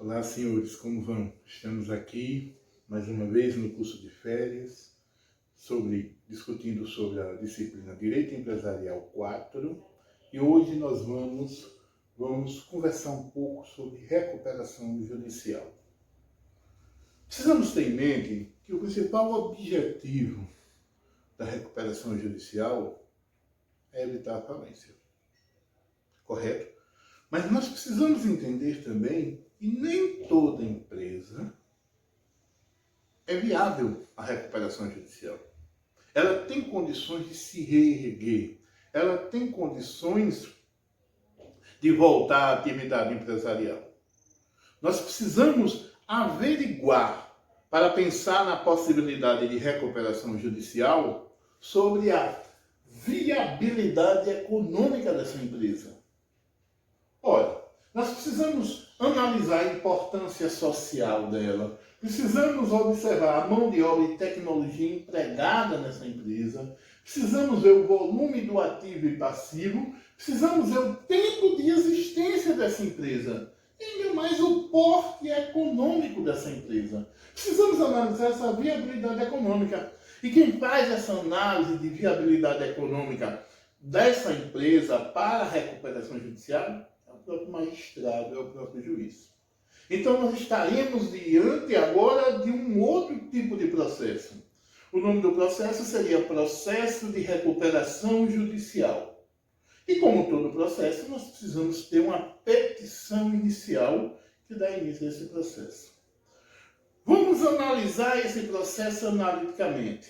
Olá, senhores, como vão? Estamos aqui mais uma vez no curso de férias, discutindo sobre a disciplina Direito Empresarial 4, e hoje nós vamos conversar um pouco sobre recuperação judicial. Precisamos ter em mente que o principal objetivo da recuperação judicial é evitar a falência, correto? Mas nós precisamos entender também que nem toda empresa é viável a recuperação judicial. Ela tem condições de se reerguer, ela tem condições de voltar à atividade empresarial. Nós precisamos averiguar, para pensar na possibilidade de recuperação judicial, sobre a viabilidade econômica dessa empresa. Ora, nós precisamos analisar a importância social dela, precisamos observar a mão de obra e tecnologia empregada nessa empresa, precisamos ver o volume do ativo e passivo, precisamos ver o tempo de existência dessa empresa, e ainda mais o porte econômico dessa empresa. Precisamos analisar essa viabilidade econômica. E quem faz essa análise de viabilidade econômica dessa empresa para a recuperação judicial é o próprio magistrado, é o próprio juiz. Então nós estaremos diante agora de um outro tipo de processo. O nome do processo seria processo de recuperação judicial. E como todo processo, nós precisamos ter uma petição inicial que dá início a esse processo. Vamos analisar esse processo analiticamente.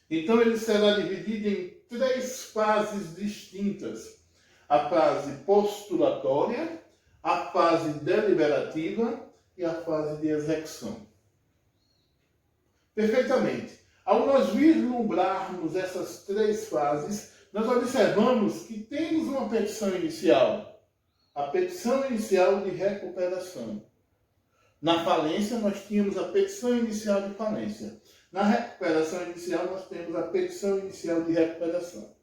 Então ele será dividido em 3 fases distintas. A fase postulatória, a fase deliberativa e a fase de execução. Perfeitamente. Ao nós vislumbrarmos essas 3 fases, nós observamos que temos uma petição inicial. A petição inicial de recuperação. Na falência, nós tínhamos a petição inicial de falência. Na recuperação inicial, nós temos a petição inicial de recuperação.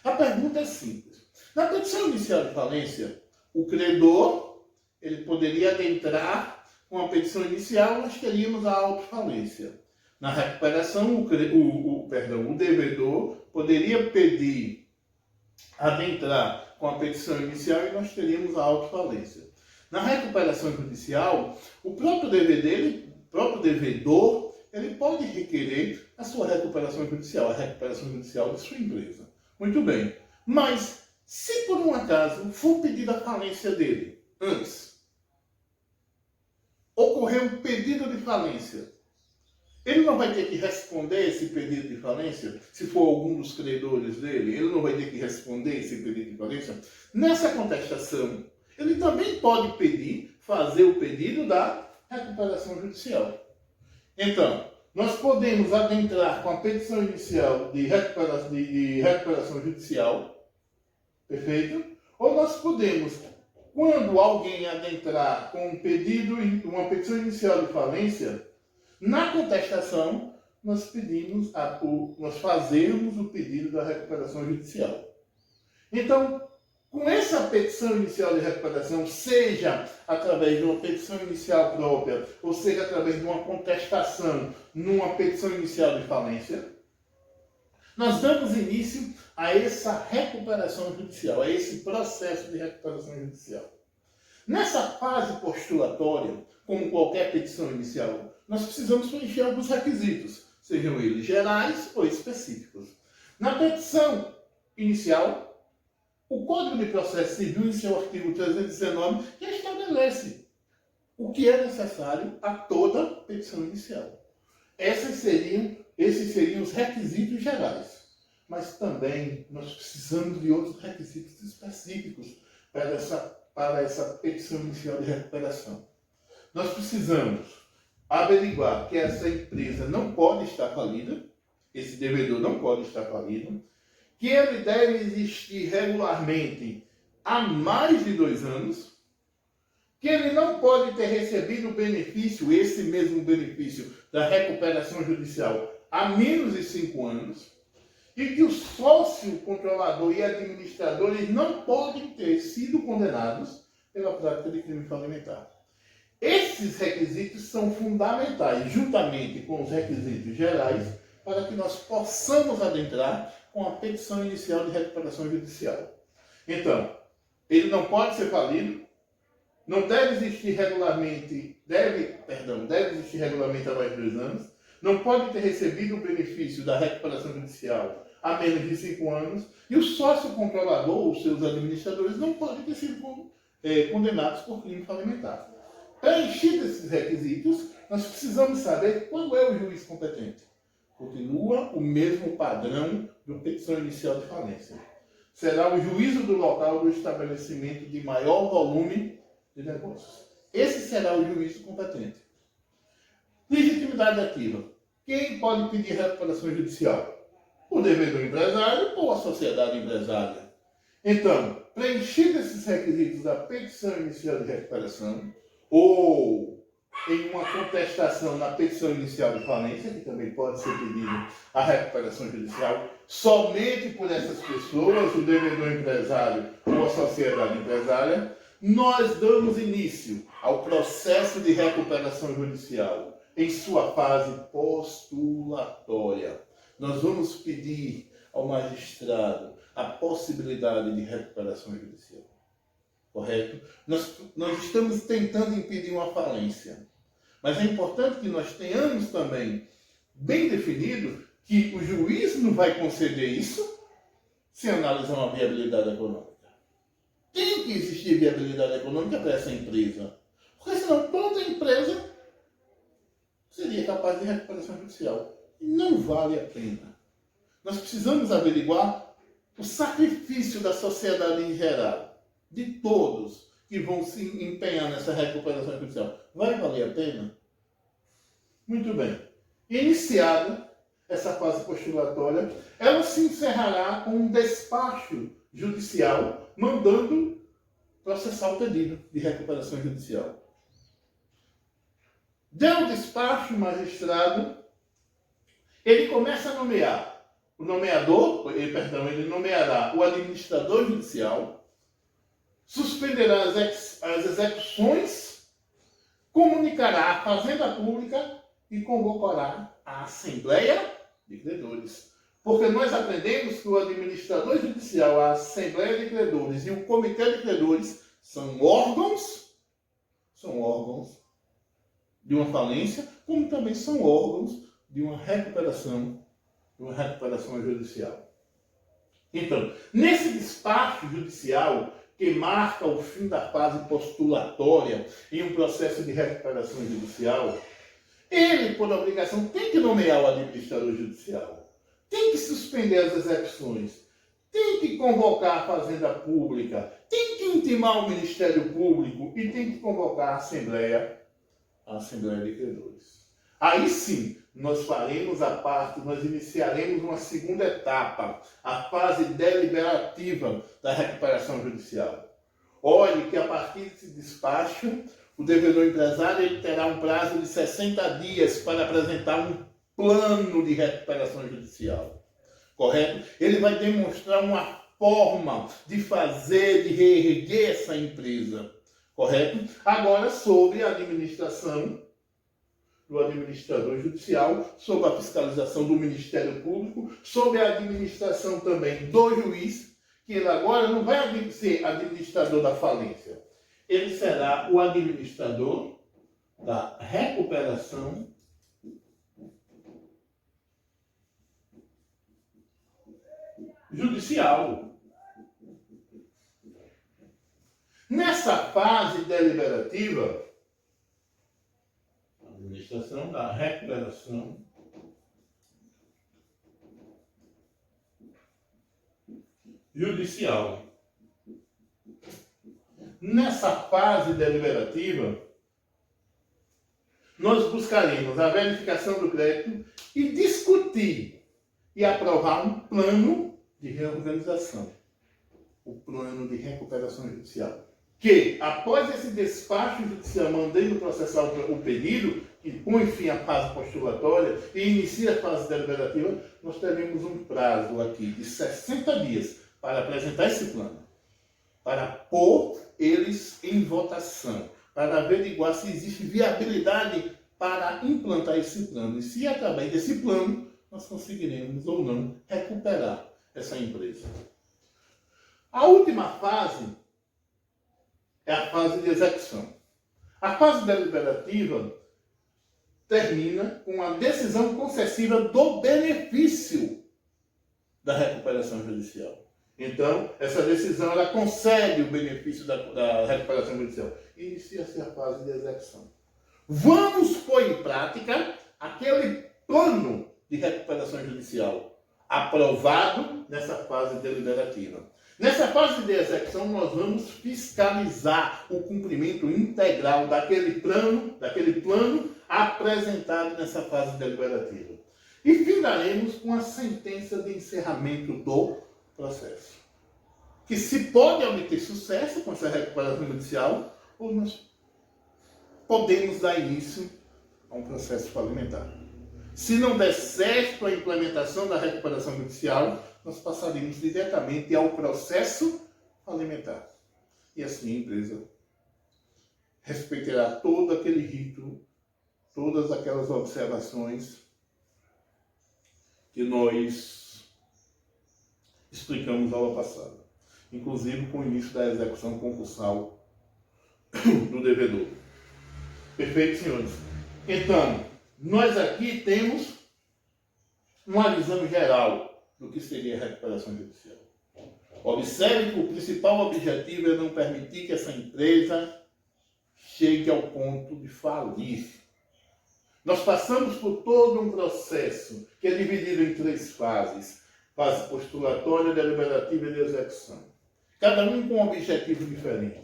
A pergunta é simples. Na petição inicial de falência, o credor ele poderia adentrar com a petição inicial, nós teríamos a autofalência. Na recuperação, o devedor poderia pedir adentrar com a petição inicial e nós teríamos a autofalência. Na recuperação judicial, o próprio devedor ele pode requerer a sua recuperação judicial, a recuperação judicial de sua empresa. Muito bem. Mas, se por um acaso for pedida a falência dele antes, ocorreu um pedido de falência, ele não vai ter que responder esse pedido de falência, se for algum dos credores dele, ele não vai ter que responder esse pedido de falência. Nessa contestação, ele também pode fazer o pedido da recuperação judicial. Então, nós podemos adentrar com a petição inicial de recuperação judicial, perfeito? Ou nós podemos, quando alguém adentrar com uma petição inicial de falência, na contestação, nós fazermos o pedido da recuperação judicial. Então, com essa petição inicial de recuperação, seja através de uma petição inicial própria, ou seja através de uma contestação numa petição inicial de falência, nós damos início a essa recuperação judicial, a esse processo de recuperação judicial. Nessa fase postulatória, como qualquer petição inicial, nós precisamos preencher alguns requisitos, sejam eles gerais ou específicos. Na petição inicial, o Código de Processo Civil, em seu artigo 319, já estabelece o que é necessário a toda petição inicial. Esses seriam os requisitos gerais. Mas também nós precisamos de outros requisitos específicos para essa petição inicial de recuperação. Nós precisamos averiguar que essa empresa não pode estar falida, esse devedor não pode estar falido, que ele deve existir regularmente há mais de 2 anos, que ele não pode ter recebido o benefício, esse mesmo benefício da recuperação judicial, há menos de 5 anos, e que o sócio, controlador e administrador eles não podem ter sido condenados pela prática de crime falimentar. Esses requisitos são fundamentais, juntamente com os requisitos gerais, para que nós possamos adentrar com a petição inicial de recuperação judicial. Então, ele não pode ser falido, não deve existir regularmente, deve existir regularmente há mais de 2 anos, não pode ter recebido o benefício da recuperação judicial há menos de 5 anos, e o sócio controlador, os seus administradores, não podem ter sido condenados por crime falimentar. Preenchidos esses requisitos, nós precisamos saber qual é o juiz competente. Continua o mesmo padrão da petição inicial de falência. Será o juízo do local do estabelecimento de maior volume de negócios. Esse será o juízo competente. Legitimidade ativa. Quem pode pedir recuperação judicial? O devedor empresário ou a sociedade empresária. Então, preenchidos esses requisitos da petição inicial de recuperação, ou em uma contestação na petição inicial de falência, que também pode ser pedido a recuperação judicial, somente por essas pessoas, o devedor empresário ou a sociedade empresária, nós damos início ao processo de recuperação judicial em sua fase postulatória. Nós vamos pedir ao magistrado a possibilidade de recuperação judicial. Correto? Nós estamos tentando impedir uma falência. Mas é importante que nós tenhamos também bem definido que o juiz não vai conceder isso sem analisar uma viabilidade econômica. Tem que existir viabilidade econômica para essa empresa. Porque senão toda empresa seria capaz de recuperação judicial. E não vale a pena. Nós precisamos averiguar o sacrifício da sociedade em geral, de todos que vão se empenhar nessa recuperação judicial. Vai valer a pena? Muito bem. Iniciada essa fase postulatória, ela se encerrará com um despacho judicial mandando processar o pedido de recuperação judicial. Deu o despacho, o magistrado, ele começa a nomear o nomeador, ele nomeará o administrador judicial, suspenderá as execuções, comunicará à Fazenda Pública e convocará a Assembleia de Credores. Porque nós aprendemos que o administrador judicial, a Assembleia de Credores e o Comitê de Credores são órgãos de uma falência, como também são órgãos de uma recuperação judicial. Então, nesse despacho judicial que marca o fim da fase postulatória em um processo de recuperação judicial, ele, por obrigação, tem que nomear o administrador judicial, tem que suspender as execuções, tem que convocar a Fazenda Pública, tem que intimar o Ministério Público e tem que convocar a Assembleia de Credores. Aí sim, nós iniciaremos uma segunda etapa, a fase deliberativa da recuperação judicial. Olhe que a partir desse despacho, o devedor empresário ele terá um prazo de 60 dias para apresentar um plano de recuperação judicial. Correto? Ele vai demonstrar uma forma de fazer, de reerguer essa empresa. Correto? Agora, sobre a administração do administrador judicial, sob a fiscalização do Ministério Público, sob a administração também do juiz, que ele agora não vai ser administrador da falência. Ele será o administrador da recuperação judicial. Nessa fase deliberativa, a administração da recuperação judicial. Nessa fase deliberativa, nós buscaremos a verificação do crédito e discutir e aprovar um plano de reorganização, o plano de recuperação judicial. Que, após esse despacho judicial mandando processar o pedido, que põe fim à fase postulatória e inicia a fase deliberativa, nós teremos um prazo aqui de 60 dias para apresentar esse plano, para pôr eles em votação, para averiguar se existe viabilidade para implantar esse plano. E se através desse plano nós conseguiremos ou não recuperar essa empresa. A última fase é a fase de execução. A fase deliberativa termina com a decisão concessiva do benefício da recuperação judicial. Então, essa decisão ela concede o benefício da recuperação judicial. Inicia-se a fase de execução. Vamos pôr em prática aquele plano de recuperação judicial aprovado nessa fase deliberativa. Nessa fase de execução, nós vamos fiscalizar o cumprimento integral daquele plano apresentado nessa fase deliberativa. E findaremos com a sentença de encerramento do processo. Que se pode obter sucesso com essa recuperação judicial, ou nós podemos dar início a um processo falimentar. Se não der certo a implementação da recuperação judicial, nós passaremos diretamente ao processo falimentar. E assim a empresa respeitará todo aquele rito, todas aquelas observações que nós explicamos na aula passada. Inclusive com o início da execução concursal do devedor. Perfeito, senhores? Então, nós aqui temos uma visão geral do que seria a recuperação judicial. Observe que o principal objetivo é não permitir que essa empresa chegue ao ponto de falir. Nós passamos por todo um processo que é dividido em 3 fases. Fase postulatória, deliberativa e de execução. Cada um com um objetivo diferente.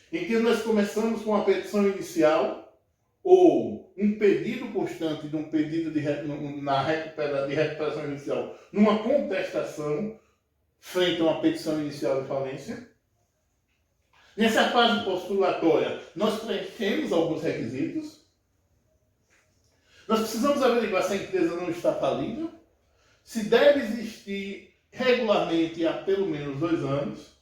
Em que nós começamos com a petição inicial, ou um pedido constante de um pedido de recuperação judicial numa contestação frente a uma petição inicial de falência. Nessa fase postulatória, nós preenchemos alguns requisitos. Nós precisamos averiguar se a empresa não está falida, se deve existir regularmente há pelo menos 2 anos,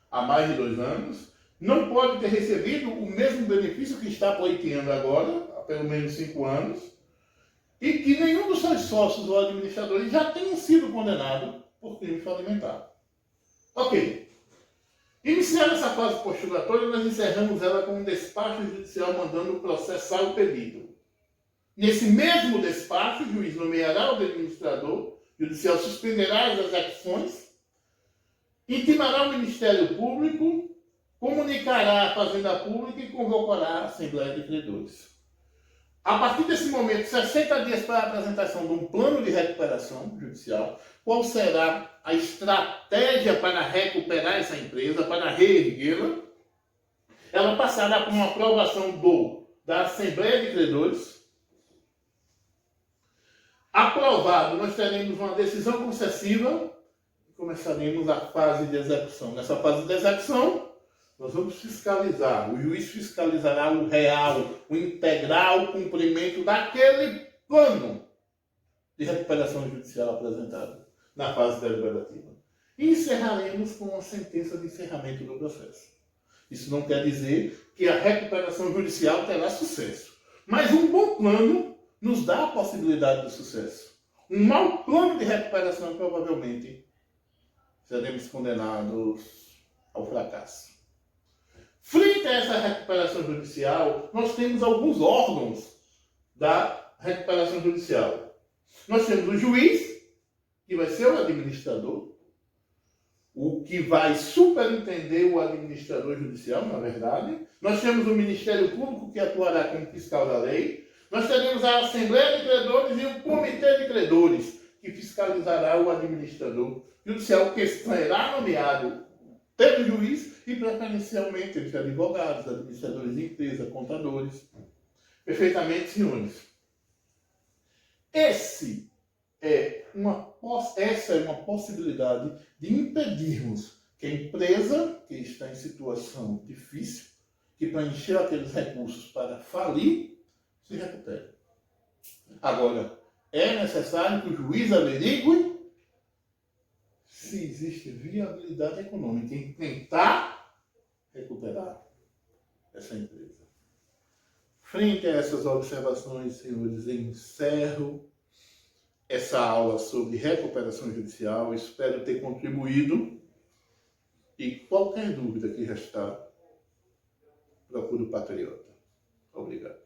há mais de 2 anos, não pode ter recebido o mesmo benefício que está pleiteando agora, há pelo menos 5 anos, e que nenhum dos seus sócios ou administradores já tenham sido condenados por crime falimentar. Ok. Iniciada essa fase postulatória, nós encerramos ela com um despacho judicial mandando processar o pedido. Nesse mesmo despacho, o juiz nomeará o administrador judicial, suspenderá as execuções, intimará o Ministério Público, comunicará a Fazenda Pública e convocará a Assembleia de Credores. A partir desse momento, 60 dias para a apresentação de um plano de recuperação judicial, qual será a estratégia para recuperar essa empresa, para reerguê-la, ela passará por uma aprovação da Assembleia de Credores. Aprovado, nós teremos uma decisão concessiva e começaremos a fase de execução. Nessa fase de execução, nós vamos fiscalizar, o juiz fiscalizará o real, o integral cumprimento daquele plano de recuperação judicial apresentado na fase deliberativa. E encerraremos com uma sentença de encerramento do processo. Isso não quer dizer que a recuperação judicial terá sucesso, mas um bom plano nos dá a possibilidade de sucesso. Um mau plano de recuperação, provavelmente, seremos condenados ao fracasso. Frente a essa recuperação judicial, nós temos alguns órgãos da recuperação judicial. Nós temos o juiz, que vai ser o administrador, o que vai superintender o administrador judicial, na verdade. Nós temos o Ministério Público, que atuará como fiscal da lei. Nós teremos a Assembleia de Credores e o Comitê de Credores, que fiscalizará o administrador judicial, que será nomeado pelo juiz e preferencialmente entre advogados, administradores de empresa, contadores. Perfeitamente, senhores. Essa é uma possibilidade de impedirmos que a empresa que está em situação difícil, que preencheu aqueles recursos para falir, se recupere. Agora, é necessário que o juiz averigue se existe viabilidade econômica em tentar recuperar essa empresa. Frente a essas observações, senhores, encerro essa aula sobre recuperação judicial. Espero ter contribuído e qualquer dúvida que restar, procure o Patriota. Obrigado.